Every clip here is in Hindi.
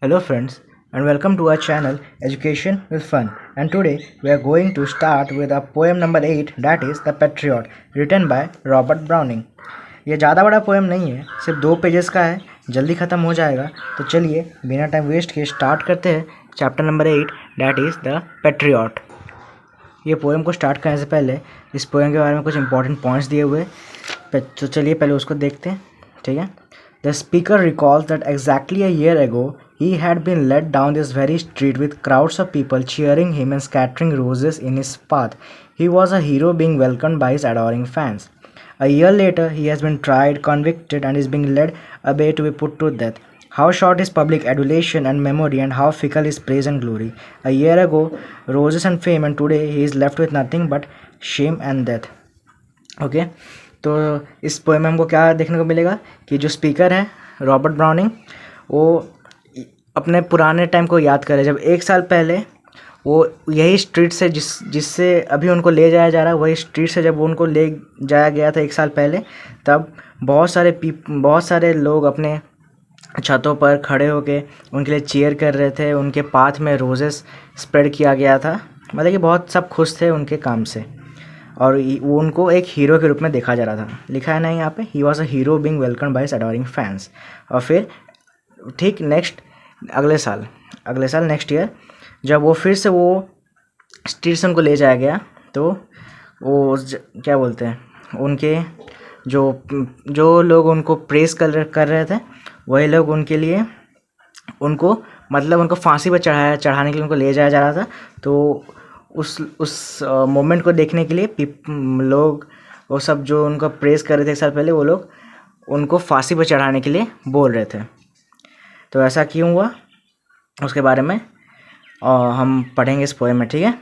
Hello friends and welcome to our channel Education with Fun, and today we are going to start with our poem number 8, that is The Patriot, written by Robert Browning. ये ज़्यादा बड़ा पोएम नहीं है, सिर्फ 2 पेजेस का है, जल्दी ख़त्म हो जाएगा। तो चलिए बिना टाइम वेस्ट किए स्टार्ट करते हैं chapter number 8, that is The Patriot। ये पोएम को स्टार्ट करने से पहले इस पोएम के बारे में कुछ इंपॉर्टेंट पॉइंट्स दिए हुए, तो चलिए पहले उसको देखते हैं। ठीक है। The speaker recalls that exactly a year ago he had been led down this very street with crowds of people cheering him and scattering roses in his path. He was a hero being welcomed by his adoring fans. A year later, he has been tried, convicted, and is being led away to be put to death. How short is public adulation and memory, and how fickle is praise and glory. A year ago, roses and fame, and today he is left with nothing but shame and death. Okay. तो इस पोएम में हमको क्या देखने को मिलेगा कि जो स्पीकर है रॉबर्ट ब्राउनिंग, वो अपने पुराने टाइम को याद करे, जब 1 साल पहले वो यही स्ट्रीट से जिससे अभी उनको ले जाया जा रहा है, वही स्ट्रीट से जब उनको ले जाया गया था 1 साल पहले, तब बहुत सारे लोग अपने छतों पर खड़े होके उनके लिए चीयर कर रहे थे। उनके पाथ में रोजेस स्प्रेड किया गया था, मतलब कि बहुत सब खुश थे उनके काम से, और वो उनको एक हीरो के रूप में देखा जा रहा था। लिखा है ना यहाँ पे, he was a hero being welcomed by his adoring fans. और फिर ठीक अगले साल नेक्स्ट ईयर, जब वो फिर से वो स्ट्रीट से उनको ले जाया गया, तो वो क्या बोलते हैं, उनके जो लोग उनको प्रेस कर रहे थे, वही लोग उनके लिए उनको फांसी पर चढ़ाने के लिए उनको ले जाया जा रहा था। तो उस मोमेंट को देखने के लिए लोग, वो सब जो उनको प्रेस कर रहे थे 1 साल पहले, वो लोग उनको फांसी पर चढ़ाने के लिए बोल रहे थे। तो ऐसा क्यों हुआ उसके बारे में हम पढ़ेंगे इस पोएम में। ठीक है।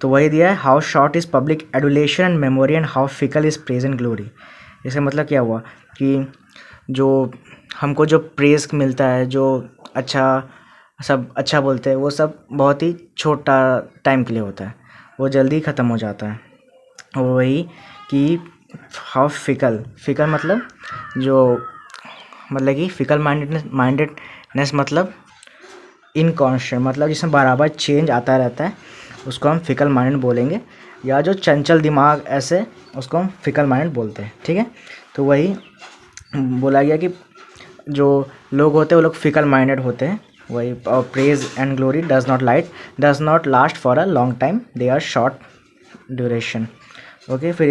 तो वही दिया है, how short is public adulation and memory and how fickle is praise and glory. इसका मतलब क्या हुआ कि जो हमको जो प्रेज मिलता है, जो सब अच्छा बोलते हैं, वो सब बहुत ही छोटा टाइम के लिए होता है, वो जल्दी ख़त्म हो जाता है। वही कि हाउ फिकल मतलब कि फिकल माइंडेडनेस मतलब इनकॉन्स्टेंट, मतलब जिसमें बराबर चेंज आता रहता है, उसको हम फिकल माइंडेड बोलेंगे, या जो चंचल दिमाग ऐसे, उसको हम फिकल माइंडेड बोलते हैं। ठीक है। तो वही बोला गया कि जो लोग होते हैं वो लोग फिकल माइंडेड होते हैं। वही, praise and glory does not last for a long time, they are short duration. Okay. फिर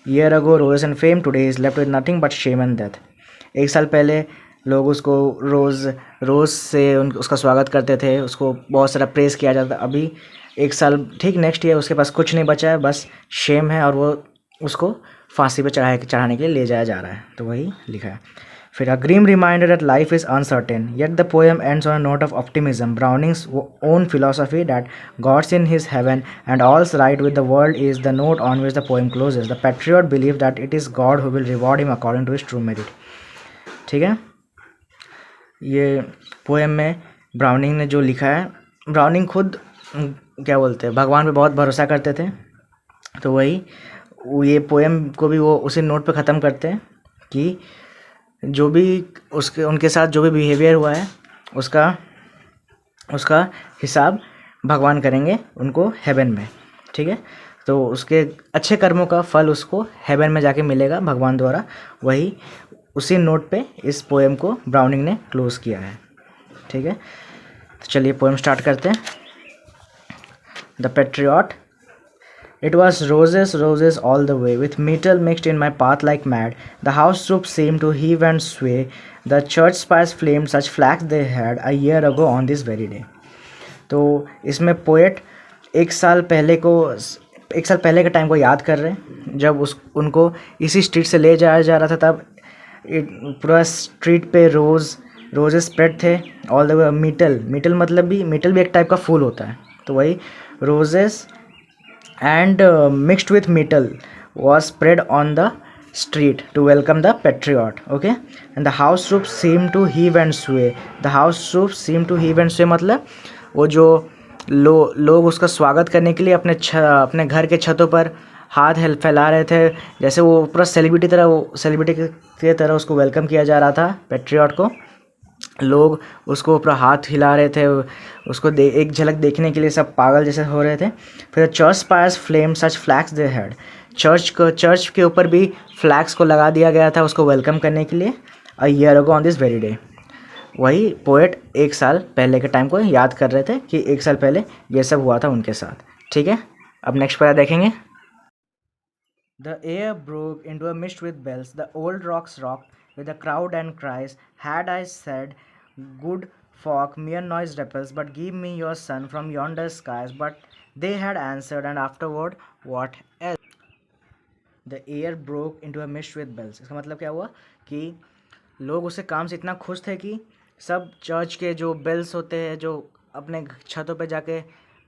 year ago rose and fame, today is left with nothing but shame and death. 1 साल पहले लोग उसको रोज़ से उसका स्वागत करते थे, उसको बहुत सारा प्रेस किया जाता। अभी 1 साल ठीक नेक्स्ट ईयर उसके पास कुछ नहीं बचा है, बस शेम है, और वो उसको फांसी पे चढ़ाने के लिए ले जाया जा रहा है। तो वही लिखा है। फिर a grim reminder that life is uncertain yet the poem ends on a note of optimism, Browning's own philosophy that God's in his heaven and all's right with the world is the note on which the poem closes. The patriot believe that it is God who will reward him according to his true merit. ठीक है। ये पोएम में ब्राउनिंग ने जो लिखा है, ब्राउनिंग खुद क्या बोलते हैं, भगवान पे बहुत भरोसा करते थे। तो वही ये पोएम को भी वो उसी नोट पे ख़त्म करते हैं कि जो भी उनके साथ जो भी बिहेवियर हुआ है, उसका हिसाब भगवान करेंगे उनको हेवन में। ठीक है। तो उसके अच्छे कर्मों का फल उसको हेवन में जाके मिलेगा भगवान द्वारा। वही उसी नोट पे इस पोएम को ब्राउनिंग ने क्लोज किया है। ठीक है। तो चलिए पोएम स्टार्ट करते हैं। The patriot. It was roses all the way, with metal mixed in my path like mad. The house roofs seemed to heave and sway. The church spires flamed, such flags they had a year ago on this very day. तो इसमें पोएट 1 साल पहले के टाइम को याद कर रहे हैं, जब उनको इसी स्ट्रीट से ले जाया जा रहा था। तब पूरा स्ट्रीट पे रोजेस स्प्रेड थे ऑल द वे। मीटल मतलब भी एक टाइप का फूल होता है। तो वही roses and mixed with metal was spread on the street to welcome the patriot. Okay. And the house roofs seemed to heave and sway. मतलब वो जो लोग उसका स्वागत करने के लिए अपने घर के छतों पर हाथ फैला रहे थे, जैसे वो पूरा सेलिब्रिटी की तरह उसको वेलकम किया जा रहा था, पैट्रियट को। लोग उसको पूरा हाथ हिला रहे थे, उसको एक झलक देखने के लिए सब पागल जैसे हो रहे थे। फिर church spires flame such flags they had, church के ऊपर भी फ्लैग्स को लगा दिया गया था उसको वेलकम करने के लिए। A year ago on this very day, वही पोएट एक साल पहले के टाइम को याद कर रहे थे कि एक साल पहले ये सब हुआ था उनके साथ। ठीक है, अब नेक्स्ट पैरा देखेंगे। The air broke into a mist with bells. The old rocks rocked with a crowd and cries. Had I said, good folk, mere noise repels, but give me your son from yonder skies. But they had answered, and afterward, what else? The air broke into a mist with bells. इसका मतलब क्या हुआ कि लोग उसके काम से इतना खुश थे कि सब चर्च के जो बेल्स होते हैं जो अपने छतों पे जाके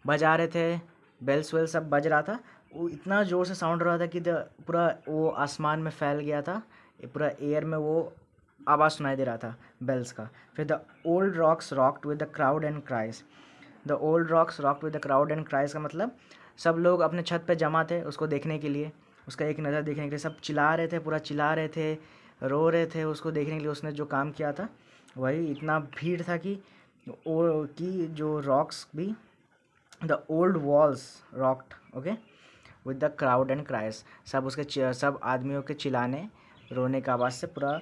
बजा रहे थे, बेल्स वेल्स सब बज रहा था, वो इतना ज़ोर से साउंड रहा था कि पूरा वो आसमान में फैल गया था, पूरा एयर में वो आवाज़ सुनाई दे रहा था बेल्स का। फिर the old rocks rocked with the crowd and cries. The old rocks rocked with the crowd and cries का मतलब सब लोग अपने छत पे जमा थे उसको देखने के लिए, उसका एक नज़र देखने के लिए। सब चिल्ला रहे थे, पूरा चिल्ला रहे थे, रो रहे थे उसको देखने के लिए। उसने जो काम किया था वही इतना भीड़ था कि जो रॉक्स भी, the old walls rocked okay with the crowd and cries. सब उसके सब आदमियों के चिल्लाने रोने की आवाज़ से पूरा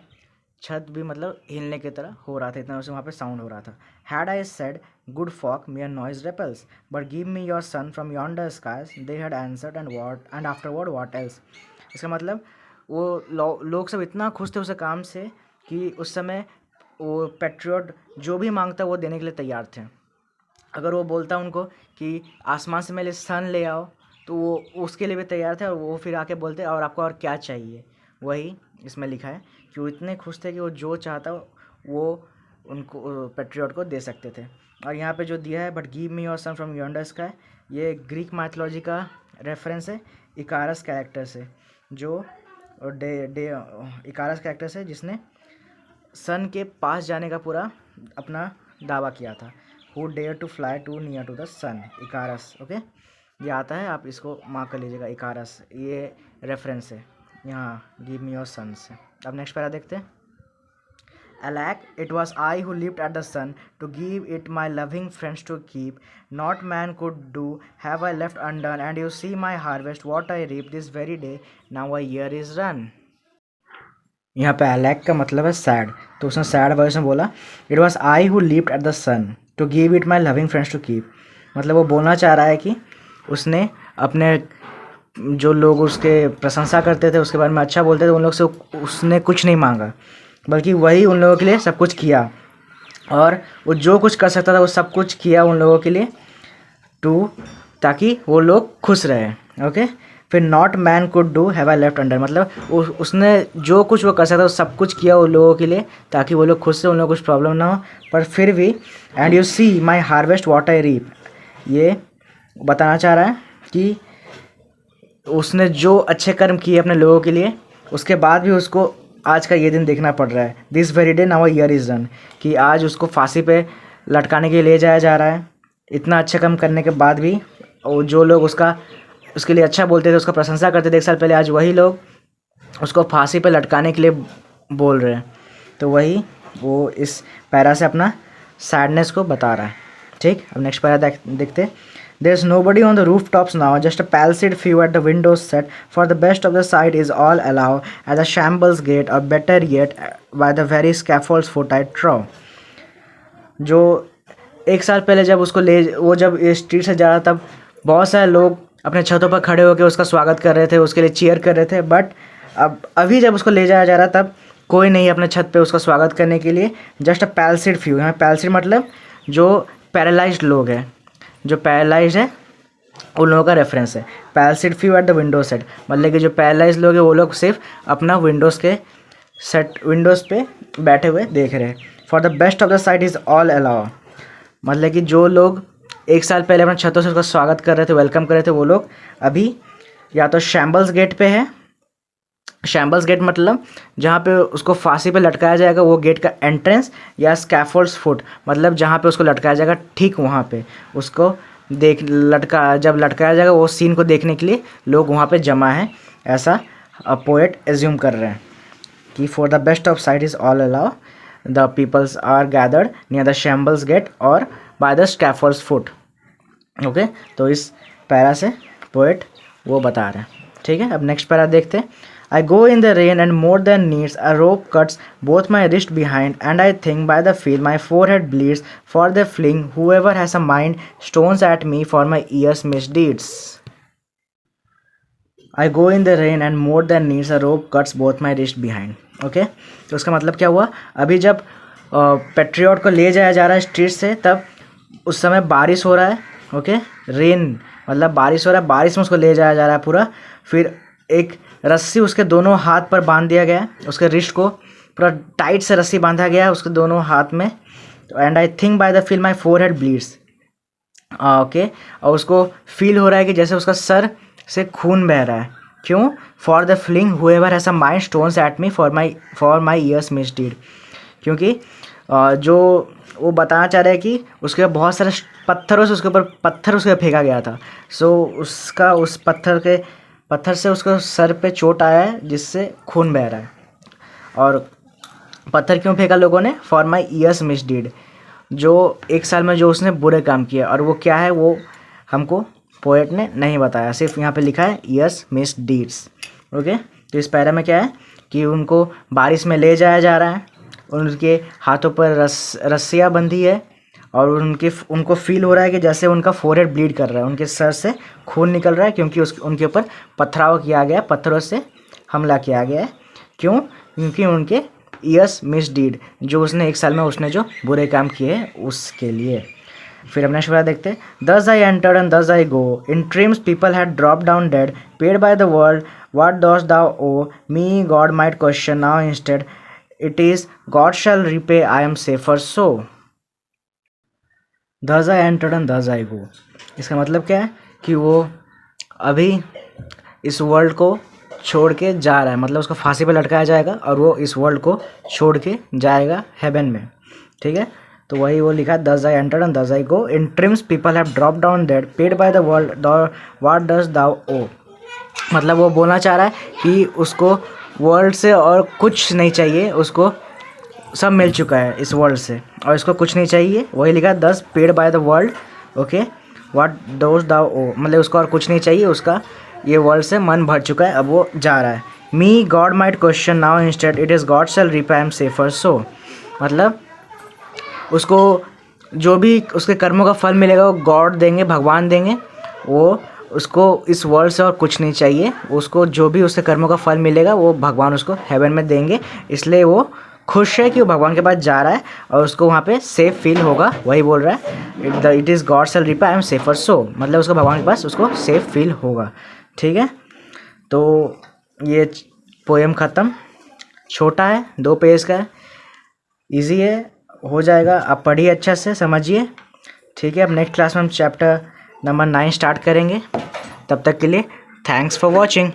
छत भी मतलब हिलने की तरह हो रहा था, इतना वहाँ पे साउंड हो रहा था। Had I said good folk mere noise repels, but give me your son from yonder skies, they had answered, and afterward what else। इसका मतलब वो लोग सब इतना खुश थे उस काम से कि उस समय वो पेट्रियट जो भी मांगता वो देने के लिए तैयार थे। अगर वो बोलता उनको कि आसमान से मेरे सन ले आओ तो वो उसके लिए भी तैयार थे, और वो फिर आके बोलते और आपको और क्या चाहिए। वही इसमें लिखा है कि वो इतने खुश थे कि वो जो चाहता वो उनको पेट्रियट को दे सकते थे। और यहाँ पे जो दिया है but give me your sun from yonder sky, ये ग्रीक माइथोलॉजी का रेफरेंस है इकारस कैरेक्टर से, जो इकारस कैरेक्टर से जिसने सन के पास जाने का पूरा अपना दावा किया था। Who dare to fly too near to the sun, Icarus okay. ये आता है, आप इसको मार्क कर लीजिएगा, इकारस ये रेफरेंस है यहाँ गिव मी योर सन से। अब नेक्स्ट पैरा देखते हैं। Alack, it was I who leaped at the sun to give it my loving friends to keep. Not man could do, have I left undone, and you see my harvest, what I reap this very day, now a year is run। यहाँ पे अलैक का मतलब है सैड, तो उसने सैड वर्स में बोला it was I who leaped at the sun to give it my loving friends to keep. मतलब वो बोलना चाह रहा है कि उसने अपने जो लोग उसके प्रशंसा करते थे, उसके बारे में अच्छा बोलते थे, उन लोग से उसने कुछ नहीं मांगा, बल्कि वही उन लोगों के लिए सब कुछ किया, और वो जो कुछ कर सकता था वो सब कुछ किया उन लोगों के लिए ताकि वो लोग खुश रहे ओके। फिर not man could do have I left under, मतलब उसने जो कुछ वो कर सकता था वो सब कुछ किया उन लोगों के लिए ताकि वो लोग खुश रहे, उन लोगों को कुछ प्रॉब्लम ना हो। पर फिर भी and you see my harvest what I reap, ये बताना चाह रहा है कि उसने जो अच्छे कर्म किए अपने लोगों के लिए, उसके बाद भी उसको आज का ये दिन देखना पड़ रहा है। This very day now a year is run, कि आज उसको फांसी पे लटकाने के लिए ले जाया जा रहा है। इतना अच्छा काम करने के बाद भी और जो लोग उसके लिए अच्छा बोलते थे, उसका प्रशंसा करते थे एक साल पहले, आज वही लोग उसको फांसी पे लटकाने के लिए बोल रहे हैं। तो वही वो इस पैरा से अपना सैडनेस को बता रहा है। ठीक, अब नेक्स्ट पैरा देखते। There's nobody on the rooftops now, just a pallid few at the windows set, for the best of the sight is all allow at the shambles gate, or better yet by the very scaffold's foot I trow। जो एक साल पहले जब उसको वो जब स्ट्रीट से जा रहा तब बहुत सारे लोग अपने छतों पर खड़े होकर उसका स्वागत कर रहे थे, उसके लिए चीयर कर रहे थे, बट अभी जब उसको ले जाया जा रहा तब कोई नहीं अपने छत पे उसका स्वागत करने के लिए। जस्ट अ पैलसिड फ्यू, यहाँ पैलसिड मतलब जो पैरालाइज्ड लोग हैं, जो पैरालाइज है उन लोगों का रेफरेंस है। Palsied few at the window set, मतलब कि जो पैरालाइज लोग हैं वो लोग सिर्फ अपना विंडोज़ पे बैठे हुए देख रहे हैं। For the best of the site is all allow, मतलब कि जो लोग एक साल पहले अपने छतों से उसका स्वागत कर रहे थे, वेलकम कर रहे थे, वो लोग अभी या तो शैम्बल्स गेट पे है। शैम्बल्स गेट मतलब जहाँ पे उसको फांसी पे लटकाया जाएगा वो गेट का एंट्रेंस, या स्कैफोल्ड्स फुट मतलब जहाँ पे उसको लटकाया जाएगा ठीक वहाँ पे उसको जब लटकाया जाएगा वो सीन को देखने के लिए लोग वहाँ पे जमा हैं, ऐसा पोएट एज्यूम कर रहे हैं कि for the best of sight is all allow, the peoples are gathered near the shambles gate और by the scaffold's foot. Okay, तो इस पैरा से पोएट वो बता रहे हैं। ठीक है, अब नेक्स्ट पैरा देखते हैं। I go in the rain and more than needs a rope cuts both my wrist behind and I think by the feel my forehead bleeds for the fling whoever has a mind stones at me for my years misdeeds. I go in the rain and more than needs a rope cuts both my wrist behind. Okay, तो उसका मतलब क्या हुआ, अभी जब पेट्रियट को ले जाया जा रहा है स्ट्रीट से, तब उस समय बारिश हो रहा है। ओके, रेन मतलब बारिश हो रहा है, बारिश में उसको ले जाया जा रहा है पूरा। फिर एक रस्सी उसके दोनों हाथ पर बांध दिया गया, उसके रिस्ट को पूरा टाइट से रस्सी बांधा गया उसके दोनों हाथ में। And I think by the feel my forehead bleeds. Okay, और उसको फील हो रहा है कि जैसे उसका सर से खून बह रहा है। क्यों? For the fling whoever has a mind stones at me for my years misdeed. क्योंकि जो वो बताना चाह रहा है कि उसके बहुत सारे पत्थरों से उसके ऊपर पत्थर उसके फेंका गया था। सो उसका उस पत्थर से उसको सर पे चोट आया है जिससे खून बह रहा है। और पत्थर क्यों फेंका लोगों ने? फॉर माई ईयर्स मिसडीड, जो एक साल में जो उसने बुरे काम किए। और वो क्या है वो हमको पोएट ने नहीं बताया, सिर्फ यहाँ पे लिखा है ईयर्स मिसडीड्स। ओके, तो इस पैरा में क्या है कि उनको बारिश में ले जाया जा रहा है, उनके हाथों पर रस्सियाँ बंधी है और उनको फील हो रहा है कि जैसे उनका फोरहेड ब्लीड कर रहा है, उनके सर से खून निकल रहा है क्योंकि उनके ऊपर पथराव किया गया, पत्थरों से हमला किया गया है। क्यों? क्योंकि उनके ईयर्स मिसडीड, जो उसने एक साल में उसने जो बुरे काम किए उसके लिए। फिर अपना शुरा देखते हैं। Thus I entered and thus I go. In trims people had dropped down dead, paid by the world. What dost thou owe me? God might question now instead. It is God shall repay. I am safer so. Thus I entered and thus I go. इसका मतलब क्या है कि वो अभी इस वर्ल्ड को छोड़ के जा रहा है, मतलब उसको फांसी पे लटकाया जाएगा और वो इस वर्ल्ड को छोड़ के जाएगा हेवन में। ठीक है, तो वही वो लिखा, दस आई entered and thus I go. In trims people have drop down dead, paid by the world, what does thou owe. मतलब वो बोलना चाह रहा है कि उसको वर्ल्ड से और कुछ नहीं चाहिए, उसको सब मिल चुका है इस वर्ल्ड से और इसको कुछ नहीं चाहिए। वही लिखा, 10 paid by the world. Okay, what does thou owe, मतलब उसको और कुछ नहीं चाहिए, उसका ये वर्ल्ड से मन भर चुका है, अब वो जा रहा है। Me God might question now instead, it is God shall repay I am safer so. मतलब उसको जो भी उसके कर्मों का फल मिलेगा वो गॉड देंगे, भगवान देंगे। वो उसको इस वर्ल्ड से और कुछ नहीं चाहिए, उसको जो भी उसके कर्मों का फल मिलेगा वो भगवान उसको हेवन में देंगे। इसलिए वो खुश है कि वो भगवान के पास जा रहा है और उसको वहाँ पे सेफ फील होगा। वही बोल रहा है, it is God shall repay I am safer so, मतलब उसको भगवान के पास उसको सेफ फील होगा। ठीक है, तो ये पोएम ख़त्म। छोटा है, 2 पेज का है, ईजी है, हो जाएगा। आप पढ़िए, अच्छा से समझिए। ठीक है, अब नेक्स्ट क्लास में हम चैप्टर नंबर 9 स्टार्ट करेंगे। तब तक के लिए थैंक्स फॉर वॉचिंग।